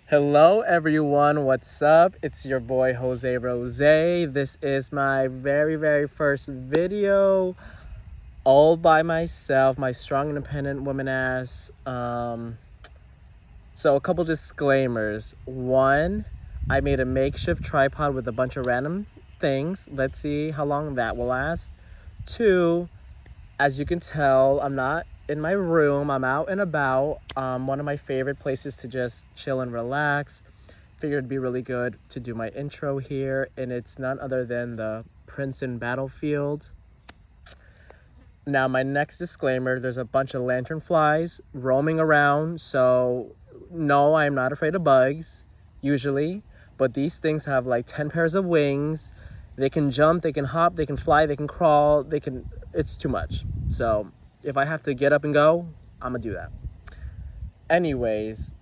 Hello everyone, what's up? It's your boy Jose Rosé. This is my very first video all by myself, my strong independent woman ass. So a couple disclaimers. One, I made a makeshift tripod with a bunch of random things. Let's see how long that will last. Two, as you can tell, I'm not in my room. I'm out and about. One of my favorite places to just chill and relax. Figured it'd be really good to do my intro here, and it's none other than the Princeton battlefield. Now, my next disclaimer, there's a bunch of lantern flies roaming around, so no, I'm not afraid of bugs, usually, but these things have like 10 pairs of wings. They can jump, they can hop, they can fly, they can crawl, it's too much. So if I have to get up and go, I'm gonna do that. Anyways,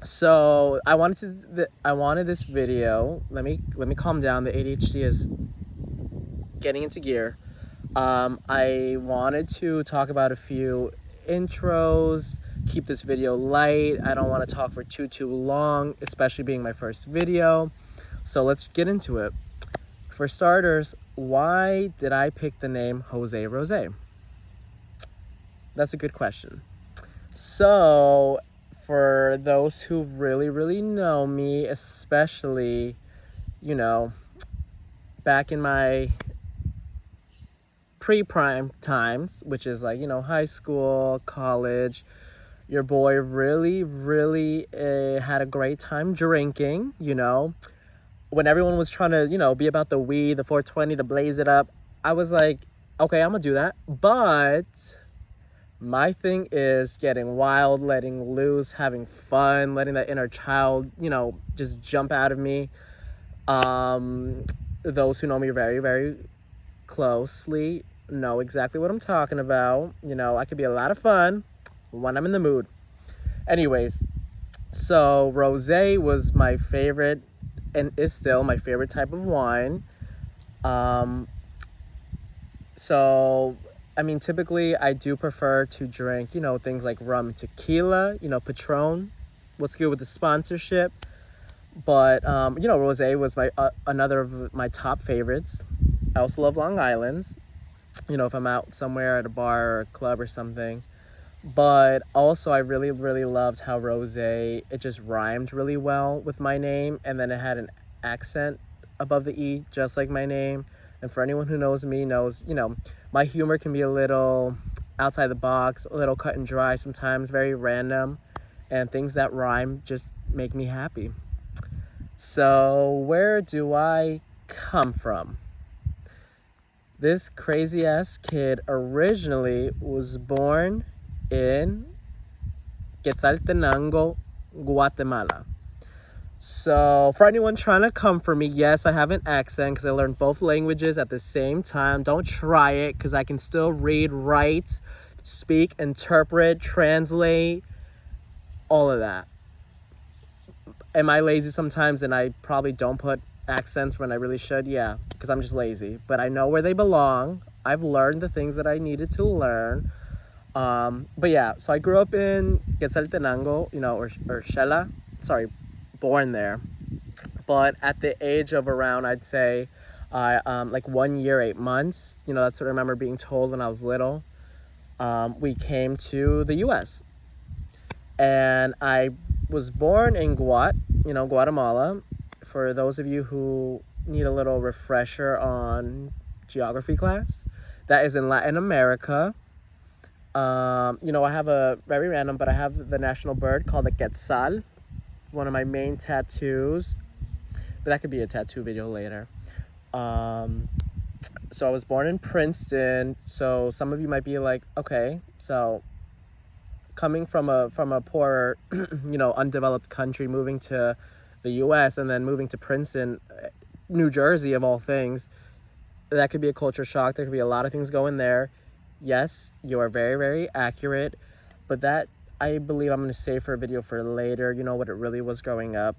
so I wanted this video. Let me calm down. The ADHD is getting into gear. I wanted to talk about a few intros, keep this video light. I don't want to talk for too long, especially being my first video. So let's get into it. For starters, why did I pick the name Jose Rosé? That's a good question. So for those who really know me, especially, back in my pre-prime times, which is like, high school, college, your boy really had a great time drinking, when everyone was trying to, be about the weed, the 420, the blaze it up. I was like, okay, I'm gonna do that. But my thing is getting wild, letting loose, having fun, letting that inner child, just jump out of me. Those who know me very closely know exactly what I'm talking about. I could be a lot of fun when I'm in the mood. Anyways, so rosé was my favorite and is still my favorite type of wine. So I mean, typically I do prefer to drink, things like rum and tequila, Patron. What's good with the sponsorship? But, rosé was another of my top favorites. I also love Long Island's, if I'm out somewhere at a bar or a club or something. But also I really loved how rosé, it just rhymed really well with my name. And then it had an accent above the E, just like my name. And for anyone who knows me knows, my humor can be a little outside the box, a little cut and dry, sometimes very random. And things that rhyme just make me happy. So where do I come from? This crazy ass kid originally was born in Quetzaltenango, Guatemala. So for anyone trying to come for me, yes, I have an accent because I learned both languages at the same time. Don't try it because I can still read, write, speak, interpret, translate, all of that. Am I lazy sometimes and I probably don't put accents when I really should? Yeah, because I'm just lazy. But I know where they belong. I've learned the things that I needed to learn. But yeah, so I grew up in Quetzaltenango, or Shela. Sorry, born there. But at the age of around, I'd say, like 1 year, 8 months, that's what I remember being told when I was little. We came to the U.S. And I was born in Guatemala. For those of you who need a little refresher on geography class, that is in Latin America. I have a very random, but I have the national bird called the quetzal, one of my main tattoos, but that could be a tattoo video later. So I was born in Princeton. So some of you might be like, okay, so coming from a poor, undeveloped country, moving to the U.S. and then moving to Princeton, New Jersey of all things, that could be a culture shock. There could be a lot of things going there. Yes, you are very accurate, but that I believe I'm going to save for a video for later, what it really was growing up.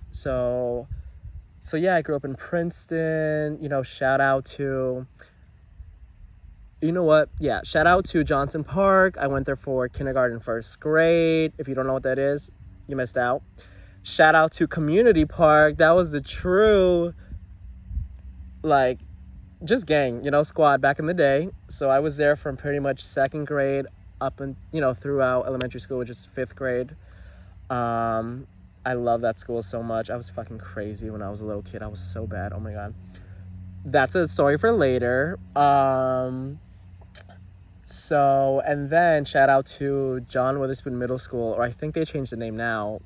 So yeah, I grew up in Princeton, shout out to, shout out to Johnson Park. I went there for kindergarten, first grade. If you don't know what that is, you missed out. Shout out to Community Park. That was the true, like, just gang, squad back in the day. So I was there from pretty much second grade up and, throughout elementary school, which is fifth grade. I love that school so much. I was fucking crazy when I was a little kid. I was so bad. Oh my God. That's a story for later. So, and then shout out to John Witherspoon Middle School, or I think they changed the name now,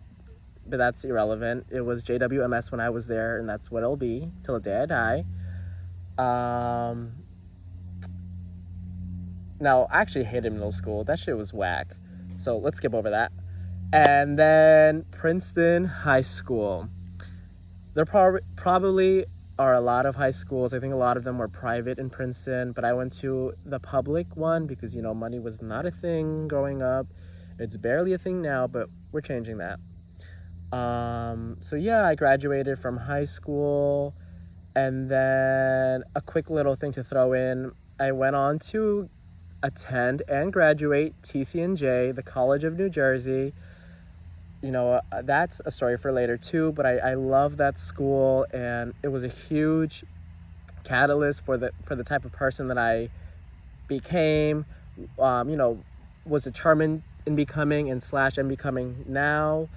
but that's irrelevant. It was JWMS when I was there, and that's what it'll be till the day I die. Now, I actually hated middle school. That shit was whack. So let's skip over that. And then Princeton High School. There probably are a lot of high schools. I think a lot of them were private in Princeton, but I went to the public one because, money was not a thing growing up. It's barely a thing now, but we're changing that. So yeah, I graduated from high school, and then a quick little thing to throw in. I went on to attend and graduate TCNJ, the College of New Jersey. That's a story for later too, but I love that school, and it was a huge catalyst for the type of person that I became, was determined in becoming and / am becoming now.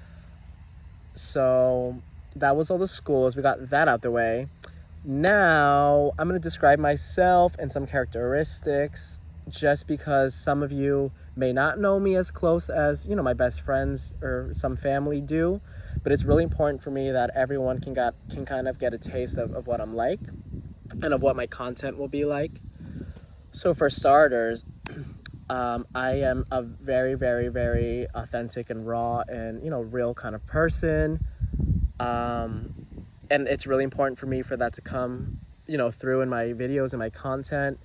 So that was all the schools. We got that out the way. Now I'm going to describe myself and some characteristics, just because some of you may not know me as close as, my best friends or some family do. But it's really important for me that everyone can kind of get a taste of what I'm like and of what my content will be like. So for starters, I am a very, very, very authentic and raw and, real kind of person. And it's really important for me for that to come, through in my videos and my content.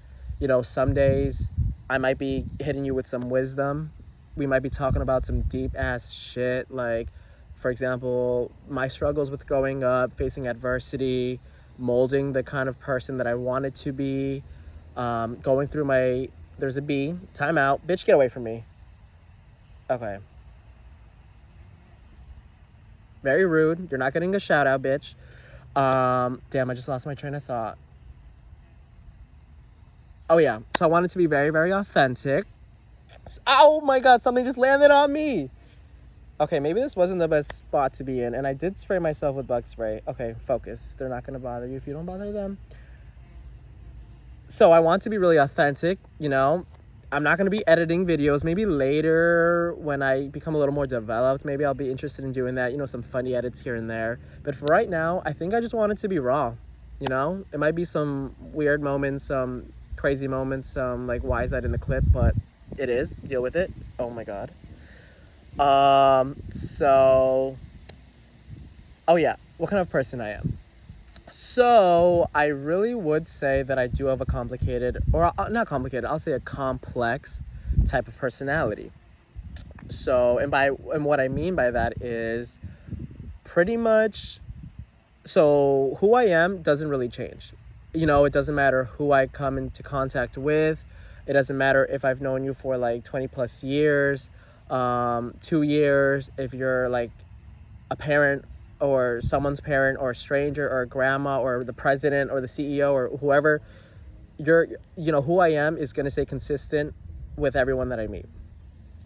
Some days I might be hitting you with some wisdom. We might be talking about some deep ass shit. Like, for example, my struggles with growing up, facing adversity, molding the kind of person that I wanted to be, going through there's a bee, time out, bitch, get away from me. Okay. Very rude. You're not getting a shout out, bitch. Damn, I just lost my train of thought. Oh yeah, so I wanted to be very, very authentic. Oh my God, something just landed on me. Okay, maybe this wasn't the best spot to be in, and I did spray myself with bug spray. Okay, focus. They're not gonna bother you if you don't bother them. So I want to be really authentic, I'm not gonna be editing videos. Maybe later when I become a little more developed, maybe I'll be interested in doing that, some funny edits here and there. But for right now, I think I just want it to be raw, It might be some weird moments, some crazy moments, like why is that in the clip, but it is. Deal with it. Oh my God. So, oh yeah, what kind of person I am. So I really would say that I do have a complicated, or not complicated, I'll say a complex type of personality. So, and what I mean by that is pretty much, so who I am doesn't really change. It doesn't matter who I come into contact with. It doesn't matter if I've known you for like 20 plus years, 2 years, if you're like a parent or someone's parent or a stranger or a grandma or the president or the CEO or whoever. Who I am is going to stay consistent with everyone that I meet.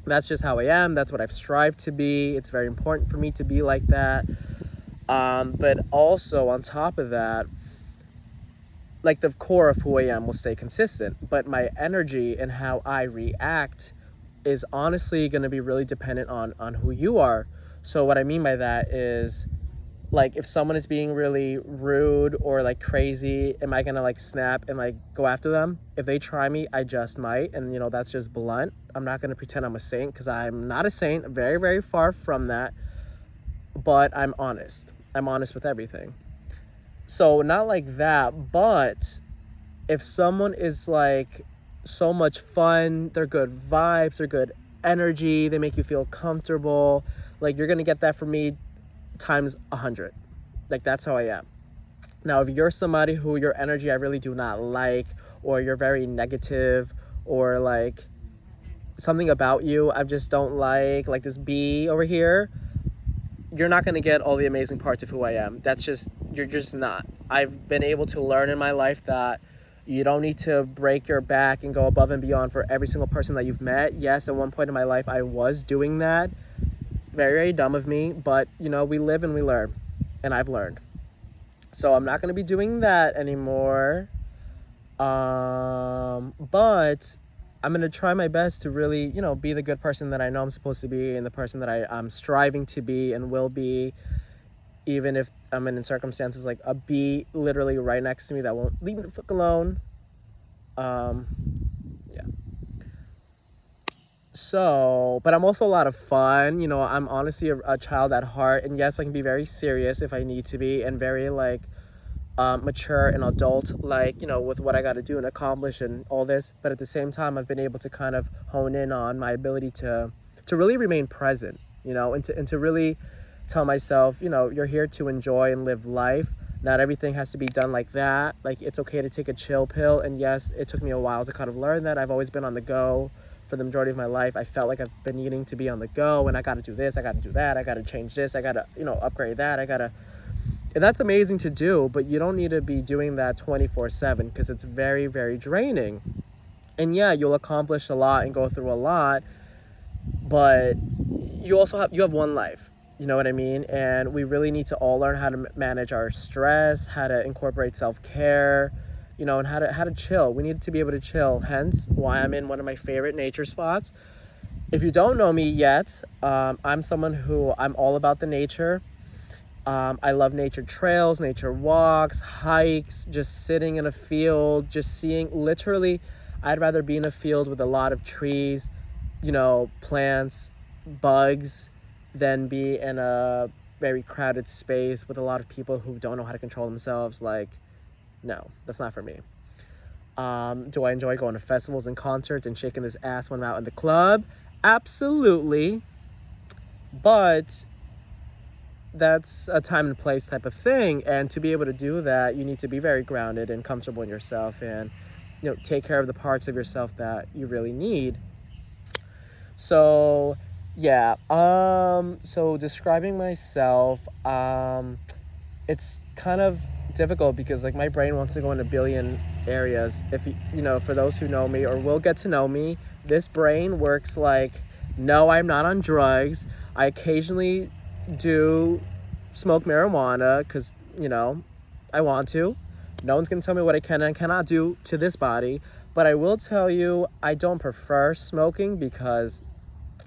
That's just how I am. That's what I've strived to be. It's very important for me to be like that. But also on top of that, like the core of who I am will stay consistent, but my energy and how I react is honestly going to be really dependent on who you are. So what I mean by that is, like, if someone is being really rude or like crazy, am I going to like snap and like go after them? If they try me, I just might. And that's just blunt. I'm not going to pretend I'm a saint, because I'm not a saint. Very, very far from that. But I'm honest. I'm honest with everything. So not like that, but if someone is like so much fun, they're good vibes, they're good energy, they make you feel comfortable, like you're gonna get that from me times 100. Like, that's how I am. Now, if you're somebody who your energy I really do not like, or you're very negative, or like something about you I just don't like this bee over here, you're not going to get all the amazing parts of who I am. You're just not. I've been able to learn in my life that you don't need to break your back and go above and beyond for every single person that you've met. Yes, at one point in my life, I was doing that. Very, very dumb of me, but we live and we learn, and I've learned. So I'm not going to be doing that anymore. But I'm going to try my best to really, be the good person that I know I'm supposed to be, and the person that I'm striving to be and will be, even if I'm in circumstances like a bee literally right next to me that won't leave me the fuck alone. Yeah. So, but I'm also a lot of fun. I'm honestly a child at heart, and yes, I can be very serious if I need to be, and very like mature and adult, like with what I got to do and accomplish and all this. But at the same time, I've been able to kind of hone in on my ability to really remain present, and to really tell myself, you're here to enjoy and live life. Not everything has to be done like that. Like, it's okay to take a chill pill. And yes, it took me a while to kind of learn that. I've always been on the go for the majority of my life. I felt like I've been needing to be on the go, and I got to do this, I got to do that, I got to change this, I got to upgrade that, and that's amazing to do, but you don't need to be doing that 24/7, because it's very, very draining. And yeah, you'll accomplish a lot and go through a lot, but you have one life. You know what I mean? And we really need to all learn how to manage our stress, how to incorporate self-care, and how to chill. We need to be able to chill. Hence why I'm in one of my favorite nature spots. If you don't know me yet, I'm someone who I'm all about the nature. I love nature trails, nature walks, hikes, just sitting in a field, just seeing, literally, I'd rather be in a field with a lot of trees, plants, bugs, than be in a very crowded space with a lot of people who don't know how to control themselves. Like, no, that's not for me. Do I enjoy going to festivals and concerts and shaking this ass when I'm out in the club? Absolutely. But that's a time and place type of thing, and to be able to do that, you need to be very grounded and comfortable in yourself, and take care of the parts of yourself that you really need. So yeah, so describing myself, it's kind of difficult because like my brain wants to go in a billion areas. If for those who know me or will get to know me, this brain works like, no, I'm not on drugs. I occasionally do smoke marijuana because I want to. No one's gonna tell me what I can and cannot do to this body, but I will tell you I don't prefer smoking because,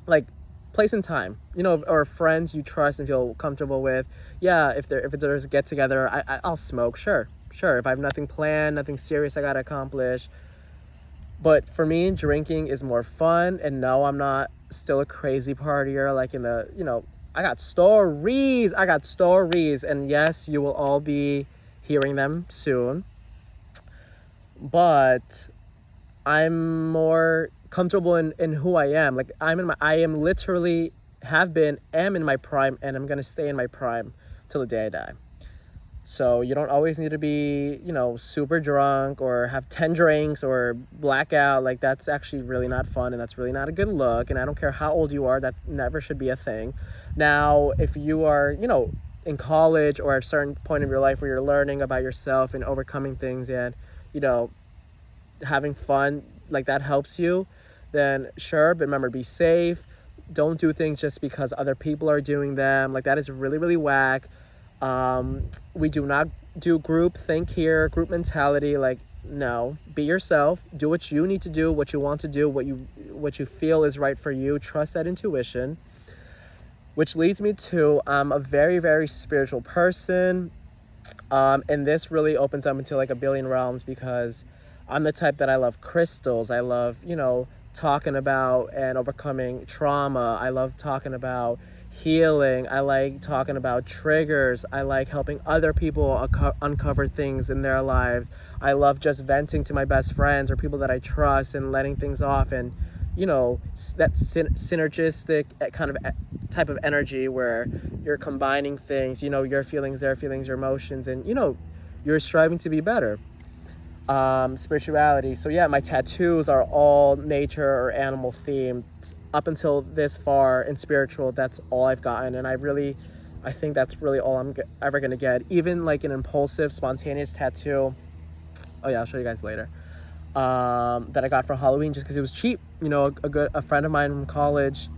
like, place and time, or friends you trust and feel comfortable with. Yeah, if there's a get together, I'll smoke. Sure. If I have nothing planned, nothing serious I gotta accomplish. But for me, drinking is more fun. And no, I'm not still a crazy partier. Like I got stories. And yes, you will all be hearing them soon. But I'm more comfortable in who I am. Like I am literally am in my prime, and I'm gonna stay in my prime till the day I die. So you don't always need to be, super drunk or have 10 drinks or blackout. Like, that's actually really not fun, and that's really not a good look. And I don't care how old you are, that never should be a thing. Now, if you are, in college or at a certain point of your life where you're learning about yourself and overcoming things and, having fun, like that helps you, then sure, but remember, be safe. Don't do things just because other people are doing them. Like, that is really, really whack. We do not do group think here, group mentality. Like, no, be yourself, do what you need to do, what you want to do, what you feel is right for you. Trust that intuition, which leads me to, I'm a very, very spiritual person. And this really opens up into like a billion realms because I'm the type that I love crystals. I love, talking about and overcoming trauma. I love talking about healing. I like talking about triggers. I like helping other people uncover things in their lives. I love just venting to my best friends or people that I trust and letting things off, and that synergistic kind of type of energy where you're combining things, your feelings, their feelings, your emotions, and you're striving to be better. Spirituality. So yeah, my tattoos are all nature or animal themed. Up until this far in spiritual, that's all I've gotten, and I really I think that's really all I'm ever gonna get. Even like an impulsive, spontaneous tattoo. Oh yeah, I'll show you guys later. That I got for Halloween just because it was cheap. You know, a friend of mine from college,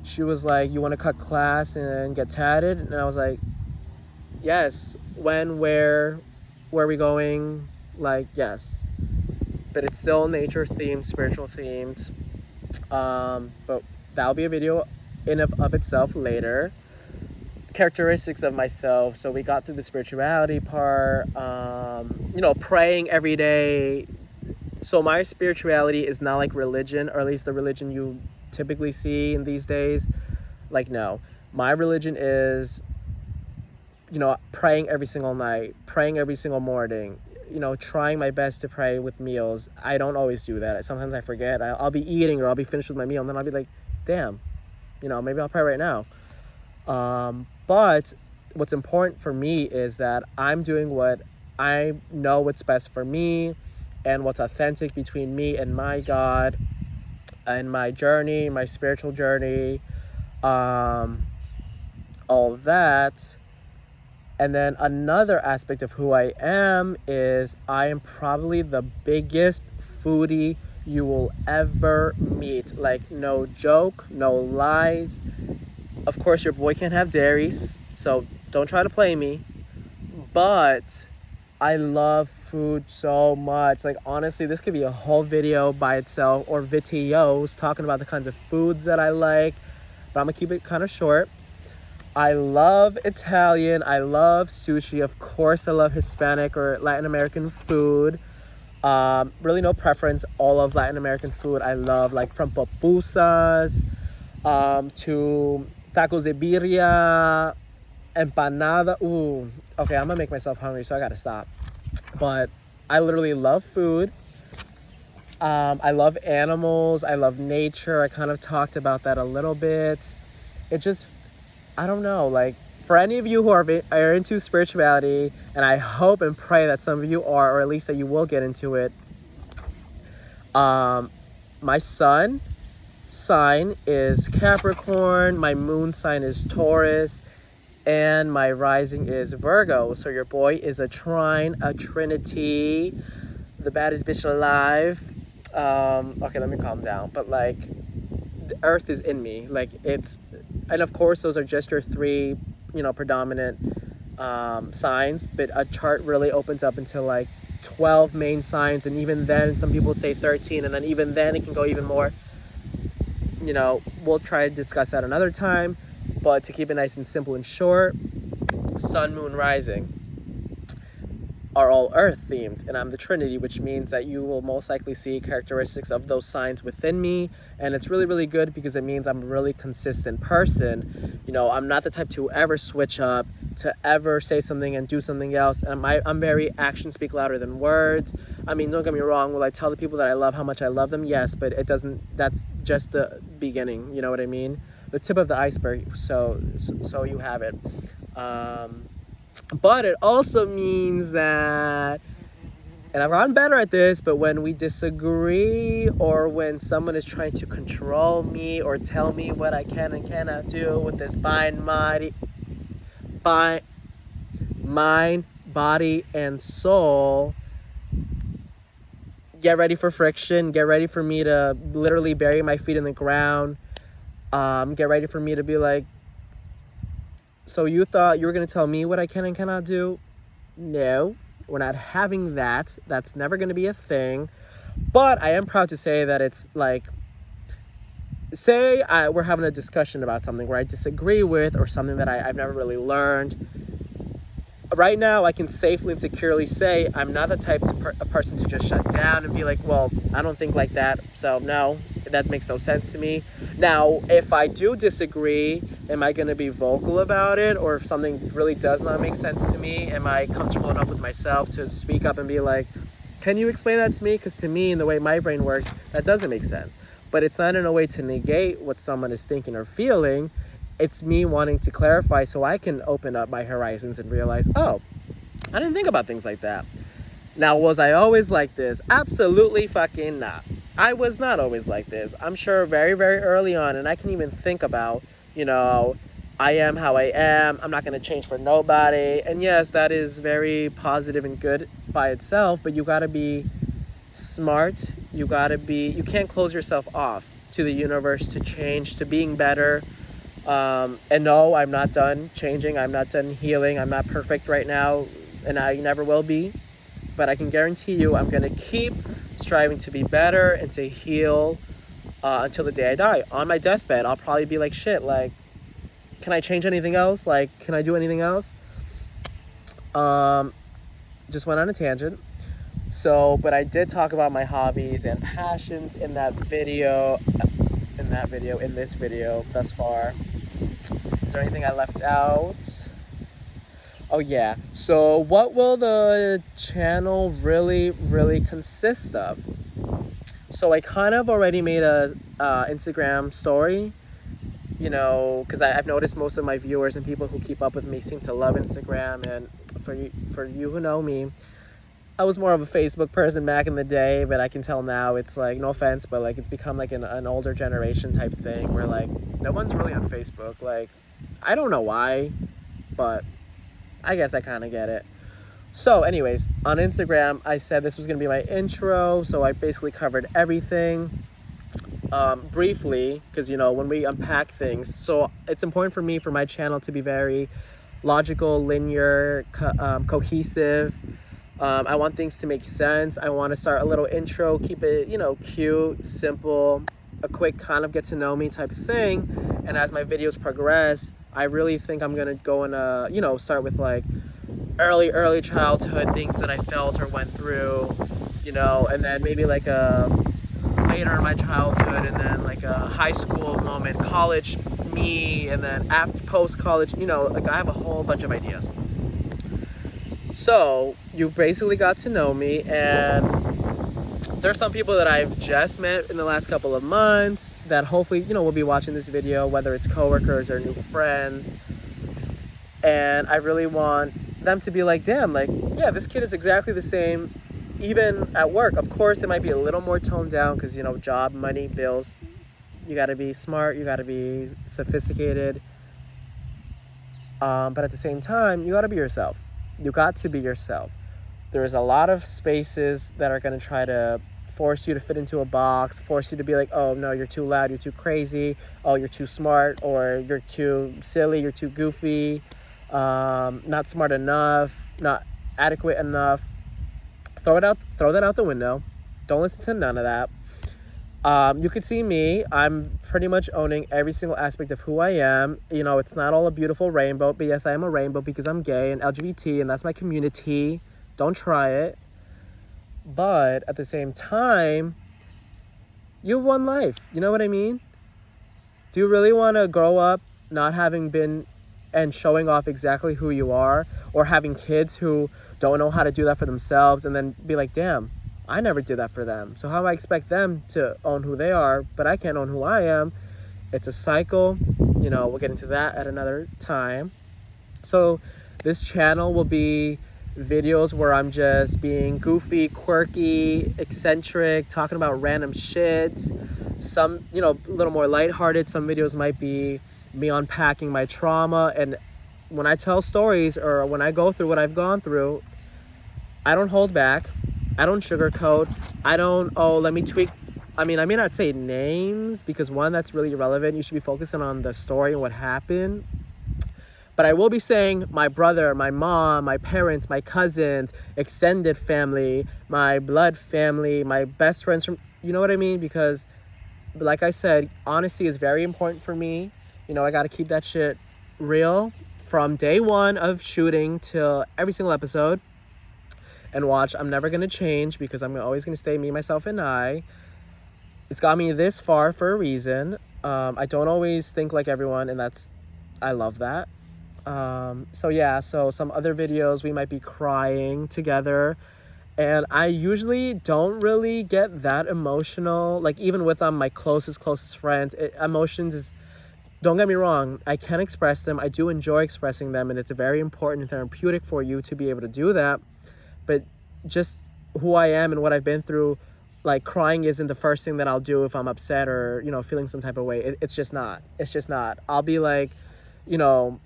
she was like, "You want to cut class and get tatted?" And I was like, "Yes." When, where are we going? Like, yes. But it's still nature themed, spiritual themed. But that'll be a video in of itself later. Characteristics of myself. So we got through the spirituality part. You know, praying every day. So my spirituality is not like religion, or at least the religion you typically see in these days. Like, no. My religion is, you know, praying every single night, praying every single morning, you know, trying my best to pray with meals. I don't always do that. Sometimes I forget. I'll be eating or I'll be finished with my meal and then I'll be like, damn, you know, maybe I'll pray right now. But what's important for me is that I'm doing what I know what's best for me and what's authentic between me and my God and my journey, my spiritual journey, all that. And then another aspect of who I am is I am probably the biggest foodie you will ever meet. Like, no joke, no lies. Of course, your boy can't have dairies, so don't try to play me. But I love food so much. Like, honestly, this could be a whole video by itself, or videos talking about the kinds of foods that I like. But I'm gonna keep it kind of short. I love Italian. I love sushi. Of course, I love Hispanic or Latin American food. Really no preference. All of Latin American food I love, like from pupusas to tacos de birria, empanada. Ooh, okay, I'm gonna make myself hungry, so I gotta stop. But I literally love food. I love animals. I love nature. I kind of talked about that a little bit. It just, I don't know, like, for any of you who are into spirituality, and I hope and pray that some of you are, or at least that you will get into it. My sun sign is Capricorn, my moon sign is Taurus, and my rising is Virgo. So your boy is a trine, a trinity, the baddest bitch alive. Okay, let me calm down. But like, the earth is in me. Like, it's, and of course those are just your three, you know, predominant signs, but a chart really opens up into like 12 main signs, and even then some people say 13, and then even then it can go even more. You know, we'll try to discuss that another time, but to keep it nice and simple and short, sun, moon, rising are all earth themed, and I'm the trinity, which means that you will most likely see characteristics of those signs within me. And it's really, really good because it means I'm a really consistent person. You know, I'm not the type to ever switch up, to ever say something and do something else. And I'm very actions speak louder than words. I mean, don't get me wrong, will I tell the people that I love how much I love them? Yes, but it doesn't, that's just the beginning, you know what I mean? The tip of the iceberg, so you have it. But it also means that, and I've gotten better at this, but when we disagree, or when someone is trying to control me or tell me what I can and cannot do with this mind, body, and soul, get ready for friction. Get ready for me to literally bury my feet in the ground. Get ready for me to be like, so you thought you were going to tell me what I can and cannot do? No, we're not having that. That's never going to be a thing. But I am proud to say that it's like, say we're having a discussion about something where I disagree with, or something that I've never really learned. Right now, I can safely and securely say I'm not the type a person to just shut down and be like, well, I don't think like that, so no, that makes no sense to me. Now, if I do disagree, am I going to be vocal about it? Or if something really does not make sense to me, am I comfortable enough with myself to speak up and be like, can you explain that to me? Because to me, in the way my brain works, that doesn't make sense. But it's not in a way to negate what someone is thinking or feeling. It's me wanting to clarify so I can open up my horizons and realize, oh, I didn't think about things like that. Now, was I always like this? Absolutely fucking not. I was not always like this. I'm sure very, very early on, and I can even think about, you know, I am how I am. I'm not going to change for nobody. And yes, that is very positive and good by itself, but you got to be smart. You can't close yourself off to the universe, to change, to being better. And no, I'm not done changing. I'm not done healing. I'm not perfect right now, and I never will be. But I can guarantee you I'm going to keep striving to be better and to heal until the day I die. On my deathbed, I'll probably be like, shit, like, can I change anything else? Like, can I do anything else? Just went on a tangent. So, but I did talk about my hobbies and passions in this video thus far. Is there anything I left out? Oh yeah, so what will the channel really consist of? So I kind of already made a Instagram story, you know, because I've noticed most of my viewers and people who keep up with me seem to love Instagram. And for you who know me, I was more of a Facebook person back in the day, but I can tell now it's like, no offense, but like it's become like an older generation type thing where like no one's really on Facebook. Like, I don't know why, but I guess I kind of get it. So anyways, on Instagram, I said this was going to be my intro. So I basically covered everything briefly, because, you know, when we unpack things, so it's important for me, for my channel to be very logical, linear, cohesive. I want things to make sense. I want to start a little intro, keep it, you know, cute, simple, a quick kind of get to know me type of thing. And as my videos progress, I really think I'm going to go and, you know, start with like early childhood things that I felt or went through, you know, and then maybe like a later in my childhood, and then like a high school moment, college me, and then after post-college, you know, like I have a whole bunch of ideas. So you basically got to know me, and there's some people that I've just met in the last couple of months that hopefully, you know, will be watching this video, whether it's coworkers or new friends. And I really want them to be like, damn, like, yeah, this kid is exactly the same, even at work. Of course, it might be a little more toned down because, you know, job, money, bills. You got to be smart. You got to be sophisticated. But at the same time, you got to be yourself. You got to be yourself. There's a lot of spaces that are going to try to force you to fit into a box, force you to be like, oh, no, you're too loud, you're too crazy, oh, you're too smart, or you're too silly, you're too goofy, not smart enough, not adequate enough. Throw that out the window. Don't listen to none of that. You could see me. I'm pretty much owning every single aspect of who I am. You know, it's not all a beautiful rainbow, but yes, I am a rainbow because I'm gay and LGBT, and that's my community. Don't try it. But at the same time, you have one life. You know what I mean? Do you really want to grow up not having been and showing off exactly who you are, or having kids who don't know how to do that for themselves and then be like, damn, I never did that for them. So how do I expect them to own who they are, but I can't own who I am? It's a cycle. You know, we'll get into that at another time. So this channel will be videos where I'm just being goofy, quirky, eccentric, talking about random shit. Some, you know, a little more lighthearted. Some videos might be me unpacking my trauma. And when I tell stories or when I go through what I've gone through, I don't hold back. I don't sugarcoat. I don't, oh, let me tweak. I mean, I may not say names because, one, that's really irrelevant. You should be focusing on the story and what happened. But I will be saying my brother, my mom, my parents, my cousins, extended family, my blood family, my best friends from, you know what I mean? Because, like I said, honesty is very important for me. You know, I got to keep that shit real from day one of shooting till every single episode. And watch, I'm never going to change because I'm always going to stay me, myself, and I. It's got me this far for a reason. I don't always think like everyone, and I love that. So yeah, so some other videos we might be crying together. And I usually don't really get that emotional. Like, even with my closest friends, emotions is, don't get me wrong, I can express them. I do enjoy expressing them, and it's very important and therapeutic for you to be able to do that. But just who I am and what I've been through, like, crying isn't the first thing that I'll do if I'm upset or, you know, feeling some type of way. It's just not. It's just not. I'll be like, you know,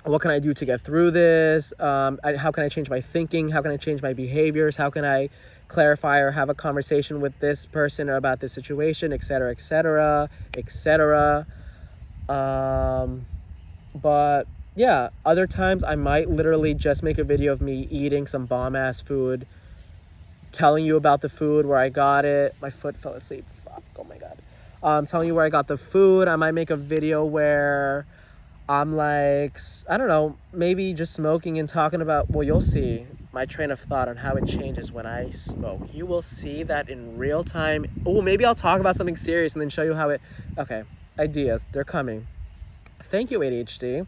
what can I do to get through this? How can I change my thinking? How can I change my behaviors? How can I clarify or have a conversation with this person or about this situation, etc., etc., etc. But yeah, other times I might literally just make a video of me eating some bomb-ass food, telling you about the food, where I got it. My foot fell asleep. Fuck, oh my God. Telling you where I got the food. I might make a video where I'm like, I don't know, maybe just smoking and talking about, well, you'll see my train of thought on how it changes when I smoke. You will see that in real time. Oh, maybe I'll talk about something serious and then show you how it, okay, ideas, they're coming. Thank you, ADHD.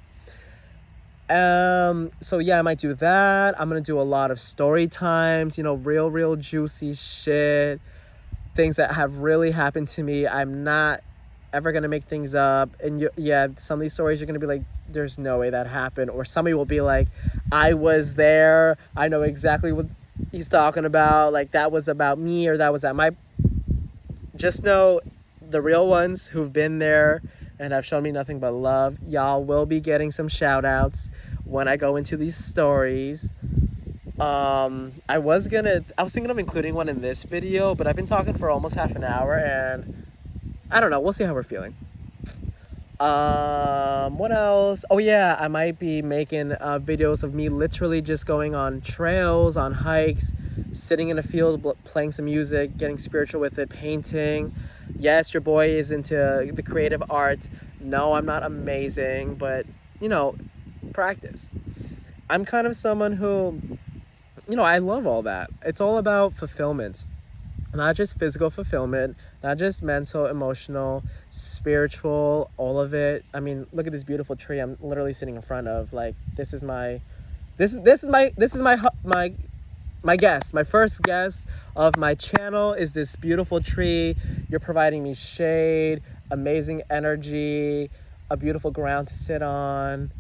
So yeah, I might do that. I'm gonna do a lot of story times, you know, real juicy shit, things that have really happened to me. I'm not ever gonna make things up. And yeah, some of these stories you're gonna be like, there's no way that happened. Or somebody will be like, I was there, I know exactly what he's talking about, like that was about me, or that was at my, just know the real ones who've been there and have shown me nothing but love. Y'all will be getting some shout outs when I go into these stories. I was thinking of including one in this video, but I've been talking for almost half an hour and I don't know, we'll see how we're feeling. What else? Oh yeah, I might be making videos of me literally just going on trails, on hikes, sitting in a field, playing some music, getting spiritual with it, painting. Yes, your boy is into the creative arts. No, I'm not amazing, but you know, practice. I'm kind of someone who, you know, I love all that. It's all about fulfillment. Not just physical fulfillment, not just mental, emotional, spiritual, all of it. I mean, look at this beautiful tree I'm literally sitting in front of. Like, this is my guest. My first guest of my channel is this beautiful tree. You're providing me shade, amazing energy, a beautiful ground to sit on.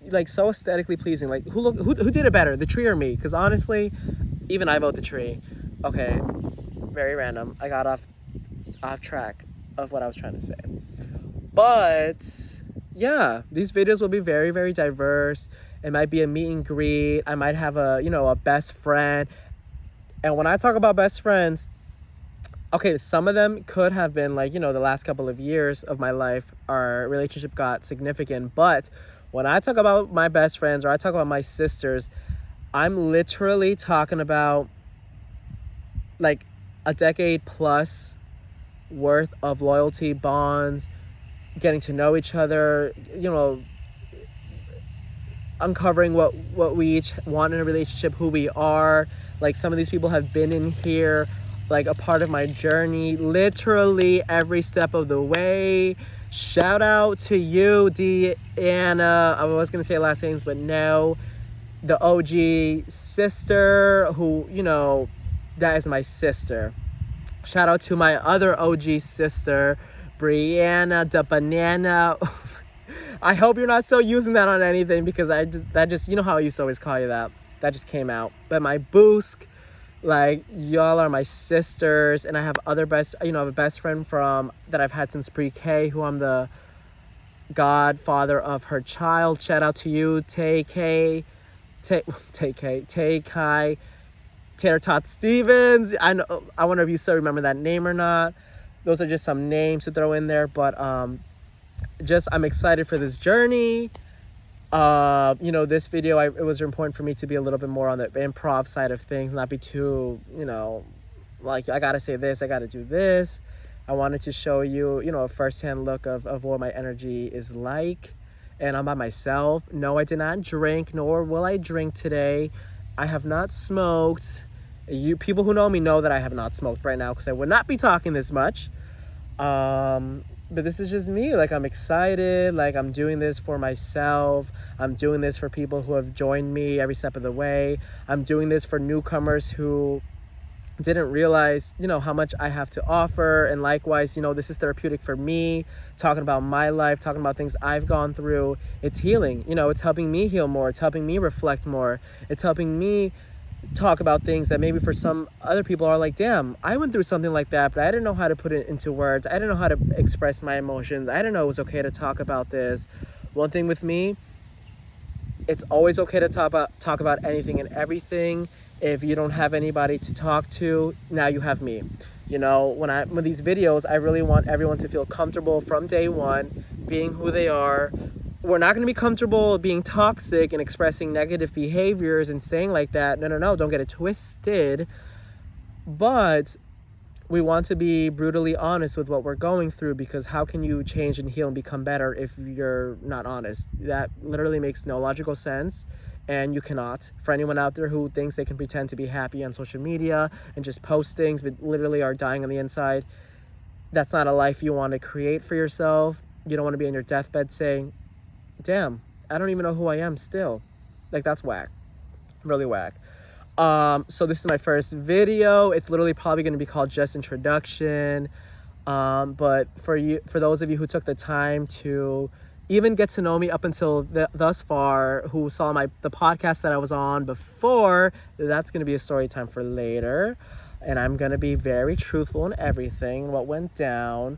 Like, so aesthetically pleasing. Like, who did it better, the tree or me? Because honestly, even I vote the tree. Okay, very random. I got off track of what I was trying to say. But yeah, these videos will be very diverse. It might be a meet and greet. I might have a best friend. And when I talk about best friends, okay, some of them could have been like, the last couple of years of my life, our relationship got significant. But when I talk about my best friends, or I talk about my sisters, I'm literally talking about like a decade plus worth of loyalty, bonds, getting to know each other, uncovering what we each want in a relationship, who we are. Like, some of these people have been in here, like a part of my journey, literally every step of the way. Shout out to you, Deanna. I was gonna say last names, but no. The OG sister, who, that is my sister. Shout out to my other OG sister, Brianna the Banana. I hope you're not still using that on anything, because that just you know how I used to always call you that. That just came out. But my boosk, like, y'all are my sisters, and I have I have a best friend that I've had since pre-K, who I'm the godfather of her child. Shout out to you, Tay-Kai, Tater Tot Stevens. I wonder if you still remember that name or not. Those are just some names to throw in there, but I'm excited for this journey. This video, it was important for me to be a little bit more on the improv side of things, not be too, like, I gotta say this, I gotta do this. I wanted to show you, a firsthand look of what my energy is like. And I'm by myself. No, I did not drink, nor will I drink today. I have not smoked. You people who know me know that I have not smoked right now, because I would not be talking this much. But this is just me. Like, I'm excited. Like, I'm doing this for myself. I'm doing this for people who have joined me every step of the way. I'm doing this for newcomers who didn't realize, how much I have to offer. And likewise, this is therapeutic for me, talking about my life, talking about things I've gone through. It's healing. It's helping me heal more. It's helping me reflect more. It's helping me talk about things that maybe for some other people are like, damn, I went through something like that, but I didn't know how to put it into words. I didn't know how to express my emotions. I didn't know it was okay to talk about this. One thing with me, it's always okay to talk about anything and everything. If you don't have anybody to talk to, now you have me. You know, with these videos, I really want everyone to feel comfortable from day one, being who they are. We're not going to be comfortable being toxic and expressing negative behaviors and saying like that. No, don't get it twisted. But we want to be brutally honest with what we're going through, because how can you change and heal and become better if you're not honest? That literally makes no logical sense, and you cannot. For anyone out there who thinks they can pretend to be happy on social media and just post things but literally are dying on the inside, that's not a life you want to create for yourself. You don't want to be on your deathbed saying, damn, I don't even know who I am still. Like, that's whack. Really whack. So this is my first video. It's literally probably going to be called just introduction. But for those of you who took the time to even get to know me up until thus far, who saw the podcast that I was on before, that's going to be a story time for later. And I'm going to be very truthful in everything, what went down.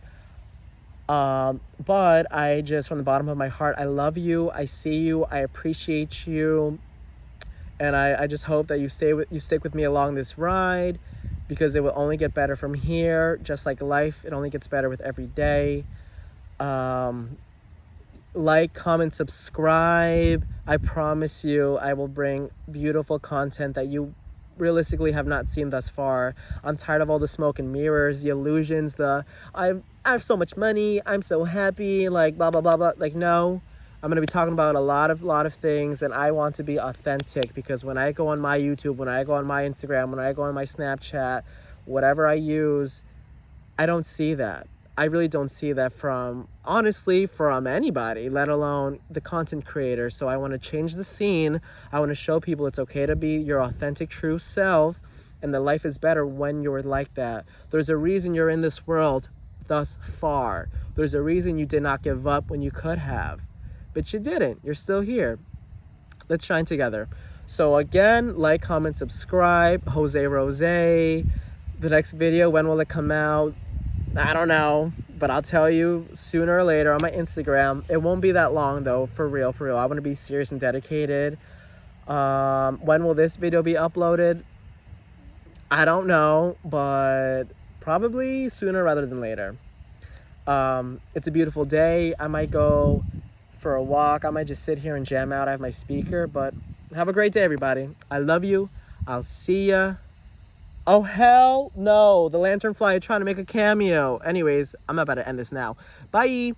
But I just, from the bottom of my heart, I love you. I see you. I appreciate you. And I just hope that you stick with me along this ride, because it will only get better from here. Just like life, it only gets better with every day. Like, comment, subscribe. I promise you I will bring beautiful content that you realistically have not seen thus far. I'm tired of all the smoke and mirrors, the illusions, I have so much money, I'm so happy, like blah blah blah blah. Like, no. I'm going to be talking about a lot of things, and I want to be authentic, because when I go on my YouTube, when I go on my Instagram, when I go on my Snapchat, whatever I use, I don't see that. I really don't see that honestly, from anybody, let alone the content creator. So I want to change the scene. I want to show people it's okay to be your authentic, true self, and that life is better when you're like that. There's a reason you're in this world thus far. There's a reason you did not give up when you could have. But you didn't. You're still here. Let's shine together. So again, like, comment, subscribe. José Rosé. The next video, when will it come out? I don't know, but I'll tell you sooner or later on my Instagram. It won't be that long though, for real. I want to be serious and dedicated. When will this video be uploaded? I don't know, but probably sooner rather than later. It's a beautiful day. I might go for a walk. I might just sit here and jam out. I have my speaker, but have a great day, everybody. I love you. I'll see ya. Oh, hell no. The lanternfly is trying to make a cameo. Anyways, I'm about to end this now. Bye.